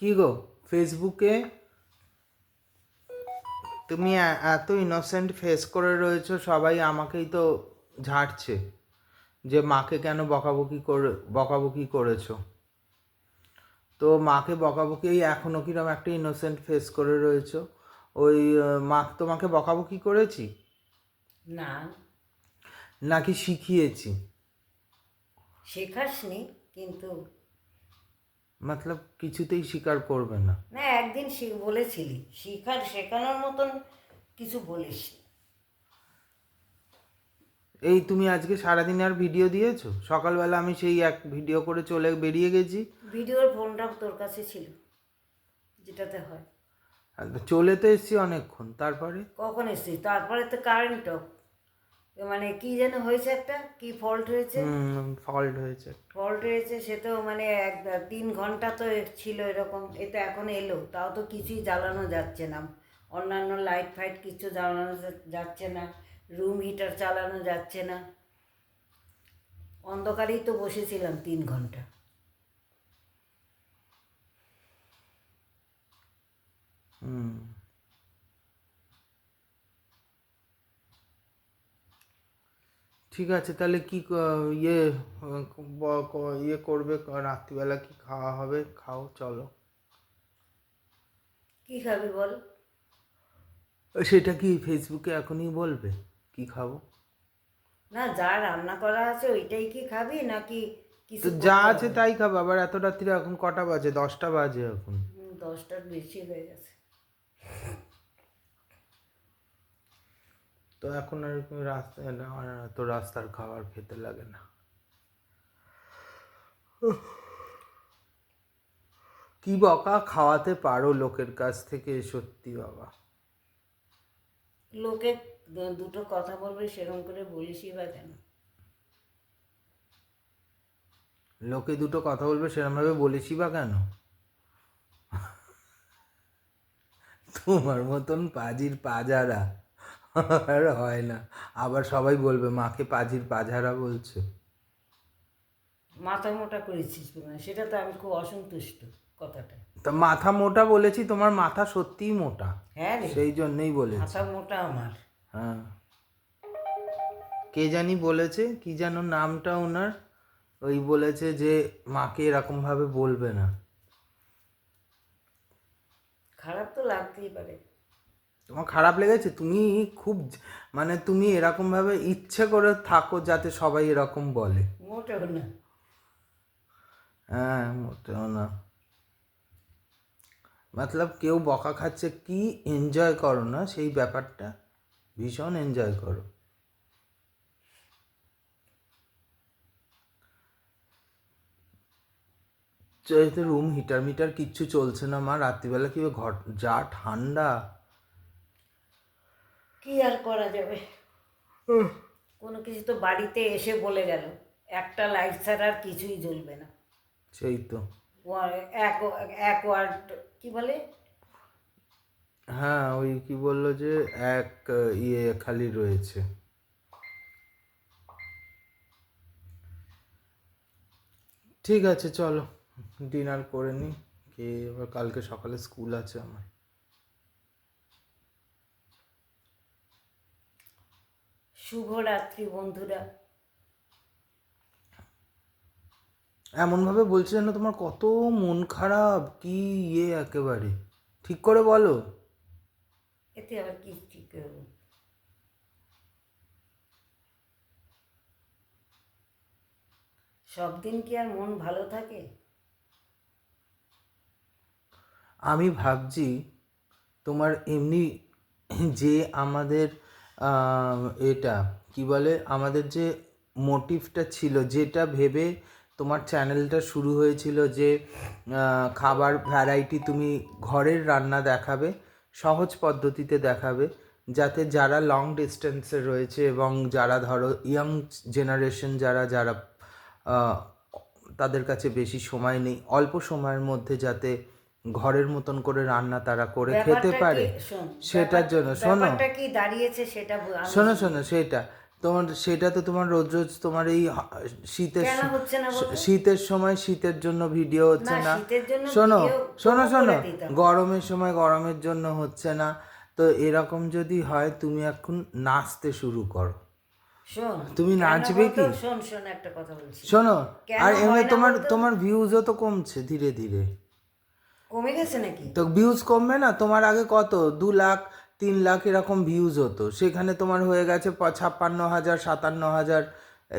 কি গো, ফেসবুকে তুমি এত ইনোসেন্ট ফেস করে রয়েছো, সবাই আমাকেই তো ঝাড়ছে যে মাকে কেন বকাবকি করেছো। তো মাকে বকাবকি এখনো কিরম একটা ইনোসেন্ট ফেস করে রয়েছো। ওই মা তোমাকে বকাবকি করেছি না, নাকি শিখিয়েছি? শেখাসনি, কিন্তু মতলব কিছুতেই স্বীকার করবে না? না, একদিন বলেছিলি শেখানোর মতন কিছু বলিস। এই তুমি আজকে সারাদিন আর ভিডিও দিয়েছো? সকালবেলা আমি সেই এক ভিডিও করে চলে বেরিয়ে গেছি। ভিডিওর ফোনটা তোর কাছে ছিল, যেটাতে হয়। আর চলে তো এসছি অনেকক্ষণ, তারপরে কখন এসছিস? তারপরে তো কারেন্ট অফ, মানে কি যেন হয়েছে, একটা কি ফল্ট হয়েছে। ফল্ট হয়েছে। সে তো মানে 3 ঘন্টা তো ছিল এরকম। এ তো এখন এলো, তাও তো কিছুই জ্বালানো যাচ্ছে না, অন্যান্য লাইট ফাইট কিছু জ্বালানো যাচ্ছে না, রুম হিটার চালানো যাচ্ছে না, অন্ধকারেই তো বসেছিলাম 3 ঘন্টা। হুম, ঠিক আছে, তাহলে কি ইয়ে করবে, রাত্রিবেলা কি খাওয়া হবে? খাও, চলো। কি খাবি বল? সেটা কি ফেসবুকে এখনই বলবে কি খাবো? না, যা রান্না করা আছে ওইটাই কি খাবি, নাকি তো কিছু যা করতে আছে হবে? তাই খাবো। আবার এত রাত্রিরে এখন কটা বাজে? 10টা বাজে এখন। 10টার বেশি হয়ে গেছে। তো এখন আর রাস্তায় তো রাস্তার খাবার খেতে লাগে না। কি বকা খাওয়াতে পারো লোকের কাছ থেকে, সত্যি বাবা। লোকে দুটো কথা বলবে, সেরকম করে বলিসই বা কেন? লোকে দুটো কথা বলবে সেরকমভাবে বলেছি বা কেন? তোমার মতন পাজির পাজারা আর হয় না। আবার সবাই বলবে মাকে পাজির পাজারা বলছে। মাথা মোটা করেছিস না, সেটা তো আমি খুব অসন্তুষ্ট কথাটা। তা মাথা মোটা বলেছি? তোমার মাথা সত্যিই মোটা, হ্যাঁ রে, সেই জন্যই বলেছি। মাথা মোটা আমার। হ্যাঁ, কে জানি বলেছে, কি যেন নামটা ওনার, ওই বলেছে যে মাকে এরকমভাবে বলবে না। খারাপ তো লাগতেই পারে। তোমার খারাপ লেগেছে? তুমি খুব মানে তুমি এরকমভাবে ইচ্ছে করে থাকো যাতে সবাই এরকম বলে। মোটেও না। হ্যাঁ, মোটেও না। মতলব কেউ বকা খাচ্ছে কি এনজয় করো না সেই ব্যাপারটা? ভীষণ এনজয় করো। তো রুম হিটার মিটার কিচ্ছু চলছে না মা, রাত্রিবেলা কি ঘর যা ঠান্ডা। কি আর করা যাবে? কোনো কিছু তো বাড়িতে এসে বলে গেল, একটা লাইট ছাড়া আর কিছুই জ্বলবে না। সেই তো। এক এক ওয়ার্ড, কি বলে? হ্যাঁ, ওই কি বললো যে এক ইয়ে খালি রয়েছে। ঠিক আছে, চলো ডিনার করে নিই, খেয়ে এবার কালকে সকালে স্কুল আছে আমার। শুভরাত্রি বন্ধুরা। এমনভাবে বলছে যেন তোমার কত মন খারাপ, কি ইয়ে একেবারে। ঠিক করে বলো। এতে আবার কি ঠিক করবো? সব দিন কি আর মন ভালো থাকে? আমি ভাবছি তোমার এমনি যে আমাদের এটা কি বলে, আমাদের যে মোটিভটা ছিল, যেটা ভেবে তোমার চ্যানেলটা শুরু হয়েছিল, যে খাবার ভ্যারাইটি তুমি ঘরের রান্না দেখাবে, সহজ পদ্ধতিতে দেখাবে, যাতে যারা লং ডিস্টেন্সে রয়েছে এবং যারা ধরো ইয়াং জেনারেশন, যারা যারা আহ, তাদের কাছে বেশি সময় নেই, অল্প সময়ের মধ্যে যাতে ঘরের মতন করে রান্না তারা করে খেতে ব্যাপারটা কি পারে, শোন, সেটার জন্য। শোনো ব্যাপারটা কি দাঁড়িয়েছে সেটা আমি শোনো শোনো সেটা তোমার সেটা তো তোমার রোজ রোজ তোমার এই শীতের কেন হচ্ছে না বলতো? শীতের সময় শীতের জন্য ভিডিও হচ্ছে না, না। শীতের জন্য শোনো ভিডিও শোনো করে শোনো, দিতাম। গরমের সময় গরমের জন্য হচ্ছে না। তো এরকম যদি হয় তুমি এখন নাচতে শুরু করো। শোন, তুমি কেন নাচবে বলতো? কি? শোন একটা কথা বলছি। শোনো, কেন আর এমনি হয় না তোমার বলতো? তোমার ভিউজও তো কমছে ধীরে ধীরে। কমে গেছে নাকি? তো ভিউজ কমবে না? তোমার আগে কত 2 লাখ 3 লাখ এরকম ভিউজ হতো, সেখানে তোমার হয়ে গেছে 56,000 57,000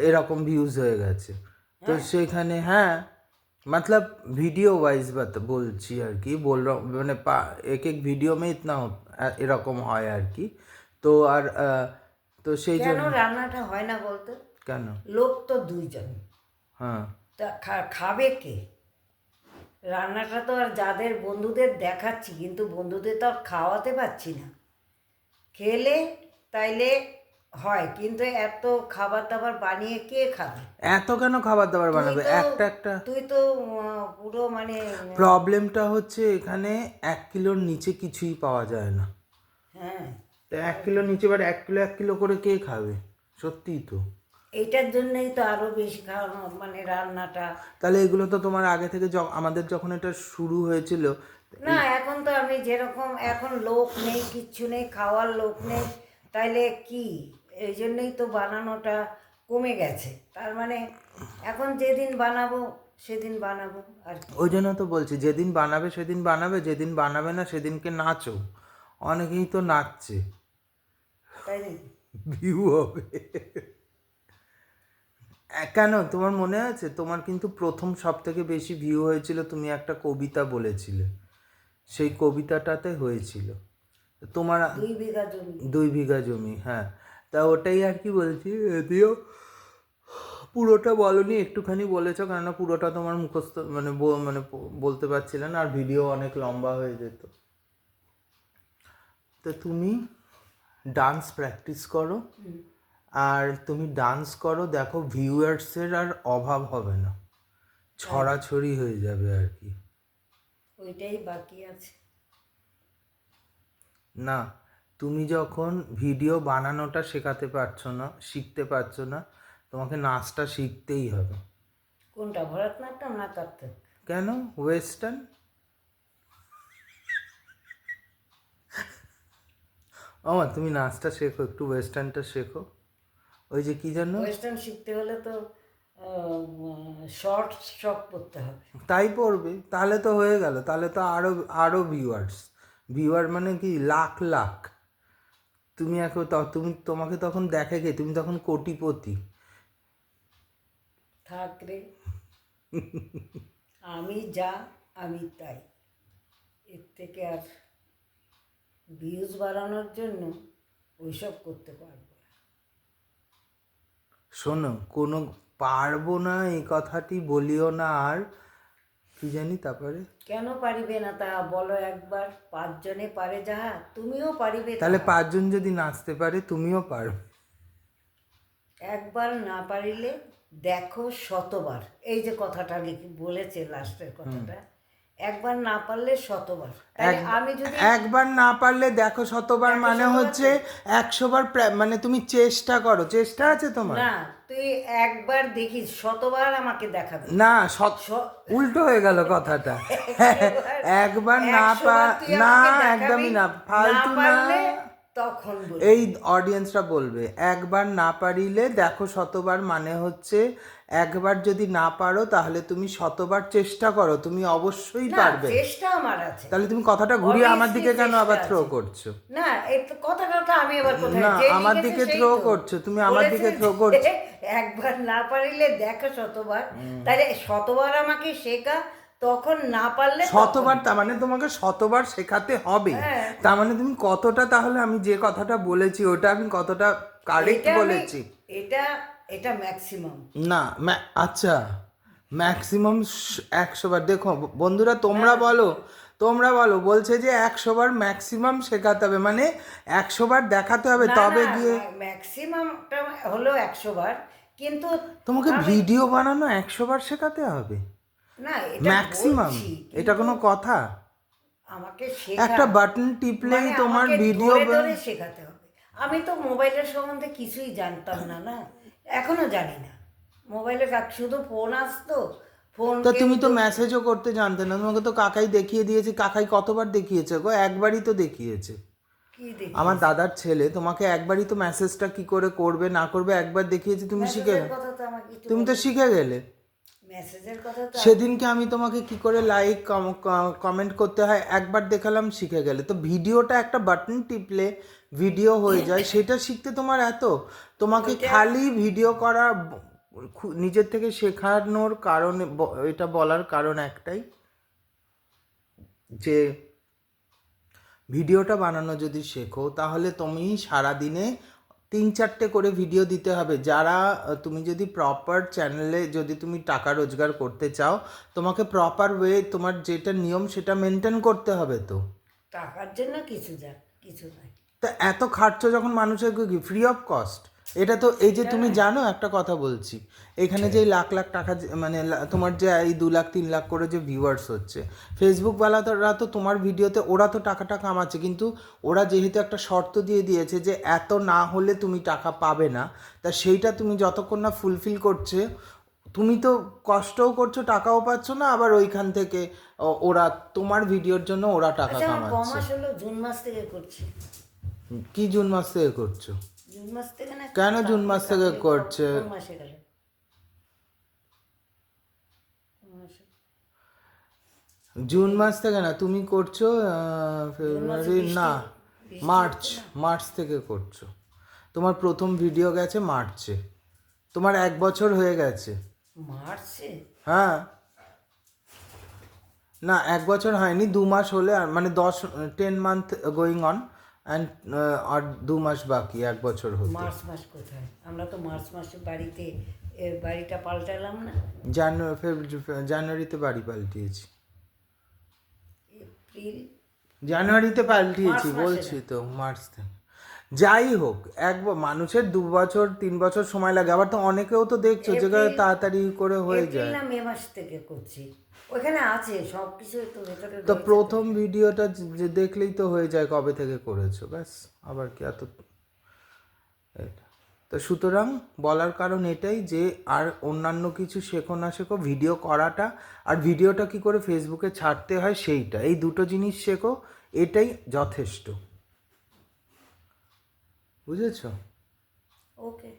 এরকম ভিউজ হয়ে গেছে। তো হ্যাঁ, সেখানে হ্যাঁ, मतलब ভিডিও ওয়াইজ বলছি আর কি, মানে এক এক ভিডিও মে ইতনা এরকম হয় আর কি। তো আর তো সেই কেন জন্য। রান্নাটা হয় না বলতো? কেন? লোক তো 2 জন, হ্যাঁ, তা খাবে কে? রান্নাটা তো আর যাদের বন্ধুদের দেখাচ্ছি, কিন্তু বন্ধুদের তো আর খাওয়াতে পারছি না। খেলে তাইলে হয়, কিন্তু এত খাবার দাবার বানিয়ে কে খাবে? এত কেন খাবার দাবার তুই বানাবে? তো একটা একটা তুই তো পুরো মানে প্রবলেমটা হচ্ছে এখানে 1 কিলোর নিচে কিছুই পাওয়া যায় না। হ্যাঁ, তো 1 কিলোর নিচে এবার 1 কিলো করে কে খাবে? সত্যিই তো। এইটার জন্যই তো আরো বেশি খাওয়ানো, মানে রান্নাটা। তাহলে এগুলো তো তোমার আগে থেকে আমাদের যখন এটা শুরু হয়েছিল। না, এখন তো আমি যেরকম, এখন লোক নেই, কিচ্ছু নেই, খাওয়ার লোক নেই, তাইলে কি? এই জন্যই তো বানানোটা কমে গেছে। তার মানে এখন যেদিন বানাবো সেদিন বানাবো আর কি। ওই জন্য তো বলছি, যেদিন বানাবে সেদিন বানাবে, যেদিন বানাবে না সেদিনকে নাচো। অনেকেই তো নাচছে, তাই নাকি? ভিউ হবে। কেন তোমার মনে আছে? তোমার কিন্তু প্রথম সব থেকে বেশি ভিউ হয়েছিল, তুমি একটা কবিতা বলেছিলে, সেই কবিতাটাতে হয়েছিল। তোমার 2 বিঘা জমি। 2 বিঘা জমি, হ্যাঁ। তা ওটাই আর কি বলছি, যদিও পুরোটা বলনি, একটুখানি বলেছো, কেননা পুরোটা তোমার মুখস্থ মানে বলতে পারছিলে না, আর ভিডিও অনেক লম্বা হয়ে যেত। তো তুমি ডান্স প্র্যাকটিস করো, আর তুমি ডান্স করো, দেখো ভিউয়ার্সের আর অভাব হবে না, ছড়াছড়ি হয়ে যাবে আর কি। ওইটাই বাকি আছে। না, তুমি যখন ভিডিও বানানোটা শেখাতে পারছো না, শিখতে পারছো না, তোমাকে নাচটা শিখতেই হবে। কোনটা, ভরতনাট্যম না কত্থক? কেন ওয়েস্টার্ন? তুমি নাচটা শেখো, একটু ওয়েস্টার্নটা শেখো। ওই যে কি জানো, ওয়েস্টার্ন শিখতে হলে তো শর্ট স্টক পরতে হবে। তাই পড়বে, তাহলে তো হয়ে গেল, তাহলে তো আরো আরো ভিউয়ার মানে কি লাখ লাখ। তুমি এখন তোমাকে তখন দেখে কে? তুমি তখন কোটিপতি। থাক রে, আমি যা আমি তাই। এর থেকে আর ভিউজ বাড়ানোর জন্য ওইসব করতে পারবো না। শোনো, কোনো পারবো না এই কথাটি বলিও না। আর কি জানি তারপরে, কেন পারিবে না তা বলো একবার? 5 জনে পারে যাহা, তুমিও পারিবে তাহলে তাহা। 5 জন যদি নাচতে পারে তুমিও পারবে। একবার না পারিলে দেখো শতবার, এই যে কথাটা বলেছে লাস্টের কথাটা, একবার না পারলে শতবার। তাহলে আমি যদি একবার না পারলে দেখো শতবার, দেখো মানে শতবার হচ্ছে 100 বার মানে তুমি চেষ্টা করো, চেষ্টা আছে তোমার? না, তুই একবার দেখিস, শতবার আমাকে দেখাবি। না, শ- উল্টো হয়ে গেল কথাটা। 100 বার, একবার না 100 বার তুই না, আমাকে দেখাবি, একদমই না, না ফালতু না। পারলে তখন বলবি। এই অডিয়েন্সরা বলবে একবার না পারিলে দেখো শতবার, মানে হচ্ছে একবার যদি না পারো তাহলে তুমি শতবার চেষ্টা করো, তুমি অবশ্যই না, পারবে। চেষ্টা আমার আছে। তাহলে তুমি কথাটা ঘুরিয়ে আমার Obviously দিকে কেন চেষ্টা আবার থ্রো আছে। করছো? না, এই তো কথাটা আমি আবার কোথায়, না, যে আমার লিখেছে দিকে সেই থ্রো তো। করছো, তুমি আমার দিকে বলেছে থ্রো যে, করছো। একবার না পারিলে দেখো শতবার, তাহলে শতবার আমাকে শেখা, তখন না পারলে শতবার, তার মানে তোমাকে শতবার শেখাতে হবে। হ্যাঁ। তার মানে তুমি কতটা, তাহলে আমি যে কথাটা বলেছি ওটা আমি কতটা কারেক্ট এটা বলেছি? এটা এটা ম্যাক্সিমাম। না, আচ্ছা, ম্যাক্সিমাম 100 বার। দেখো বন্ধুরা, তোমরা বলো বলছে যে 100 বার ম্যাক্সিমাম শেখাতে হবে, মানে 100 বার দেখাতে হবে, না তবে না, গিয়ে। ম্যাক্সিমামটা হলো 100 বার, কিন্তু তোমাকে আমি ভিডিও বানানো 100 বার শেখাতে হবে? না, এটা ম্যাক্সিমাম? বলছি, এটা কোনো কথা? আমাকে শেখা একটা বাটন টিপলেই মানে তোমার আমাকে ভিডিও। ধরে ধরে শেখাতে হবে। আমি তো মোবাইলের সম্বন্ধে কিছুই জানতাম না, না এখনো জানি না। মোবাইলে শুধু ফোন আসতো, ফোন তা তুমি তো মেসেজও করতে জানতে না, তোমাকে তো কাকাই দেখিয়ে দিয়েছে। কাকাই কতবার দেখিয়েছে গো? একবারই তো দেখিয়েছে। কি দেখি আমার দাদার ছেলে তোমাকে একবারই তো মেসেজটা কি করে করবে না করবে একবার দেখিয়েছে, তুমি শিখে মেসেজের কথা তো আমাকে কিছু তুমি তো শিখে গেলে। মেসেজের কথা তো সেদিনকে আমি তোমাকে কি করে লাইক কমেন্ট করতে হয় একবার দেখালাম, শিখে গেলে। তো ভিডিওটা একটা বাটন টিপলে ভিডিও হয়ে যায়, সেটা শিখতে তোমার এত। তোমাকে খালি ভিডিও করা নিজের থেকে শেখানোর কারণে এটা বলার কারণ একটাই, যে ভিডিওটা বানানো যদি শেখো তাহলে তুমি সারাদিনে 3-4টে করে ভিডিও দিতে হবে। যারা তুমি যদি প্রপার চ্যানেলে যদি তুমি টাকা রোজগার করতে চাও, তোমাকে প্রপার ওয়ে তোমার যেটা নিয়ম সেটা মেনটেন করতে হবে। তো টাকার জন্য কিছু নাই। তা এত খাটছো যখন মানুষের কি ফ্রি অফ কস্ট? এটা তো এই যে তুমি জানো একটা কথা বলছি, এখানে যে লাখ লাখ টাকা মানে তোমার যে এই 2 লাখ 3 লাখ করে যে ভিউয়ার্স হচ্ছে, ফেসবুকওয়ালারা তো তোমার ভিডিওতে ওরা তো টাকাটা কামাচ্ছে, কিন্তু ওরা যেহেতু একটা শর্ত দিয়ে দিয়েছে যে এত না হলে তুমি টাকা পাবে না, তা সেইটা তুমি যতক্ষণ না ফুলফিল করছে, তুমি তো কষ্টও করছো, টাকাও পাচ্ছ না, আবার ওইখান থেকে ওরা তোমার ভিডিওর জন্য ওরা টাকা আচ্ছা, আমার কামাচ্ছে। কমাস হলো জুন মাস থেকে করছি। কি জুন মাস থেকে করছো? জুন মাস থেকে না? কেন জুন মাস থেকে করছে? কোন মাসে গেল? কোন মাসে? জুন মাস থেকে না, তুমি করছো ফেব্রুয়ারি না মার্চ থেকে করছো। তোমার প্রথম ভিডিও গেছে মার্চে, তোমার 1 বছর হয়ে গেছে। মার্চে? হ্যাঁ, না 1 বছর হয়নি, 2 মাস হলে মানে 10 মান্থ গোয়িং অন অ্যান্ড আর 2 মাস বাকি 1 বছর হতে। মার্চ মাস কোথায়? আমরা তো মার্চ মাসে বাড়িটা পাল্টালাম না। জানুয়ারিতে বাড়ি পাল্টিয়েছি, এপ্রিল জানুয়ারিতে পাল্টিয়েছি মার্চ মাসে বলছি তো, মার্চ থেকে। যাই হোক, মানুষের 2 বছর 3 বছর সময় লাগে, আবার তো অনেকেও তো দেখছো যে তাড়াতাড়ি করে হয়ে এপ্রিল যায়। না মে মাস থেকে করছি, ওইখানে আছে সব কিছু তো ভেতরে তো রয়েছে। প্রথম ভিডিওটা যে দেখলেই তো হয়ে যায় কবে থেকে করেছো, ব্যাস। আবার কি এত এটা। তো সুতরাং বলার কারণ এটাই যে আর অন্যান্য কিছু শেখো না শেখো, ভিডিও করাটা আর ভিডিওটা কি করে ফেসবুকে ছাড়তে হয় সেইটা, এই দুটো জিনিস শেখো, এটাই যথেষ্ট। বুঝেছো? ওকে।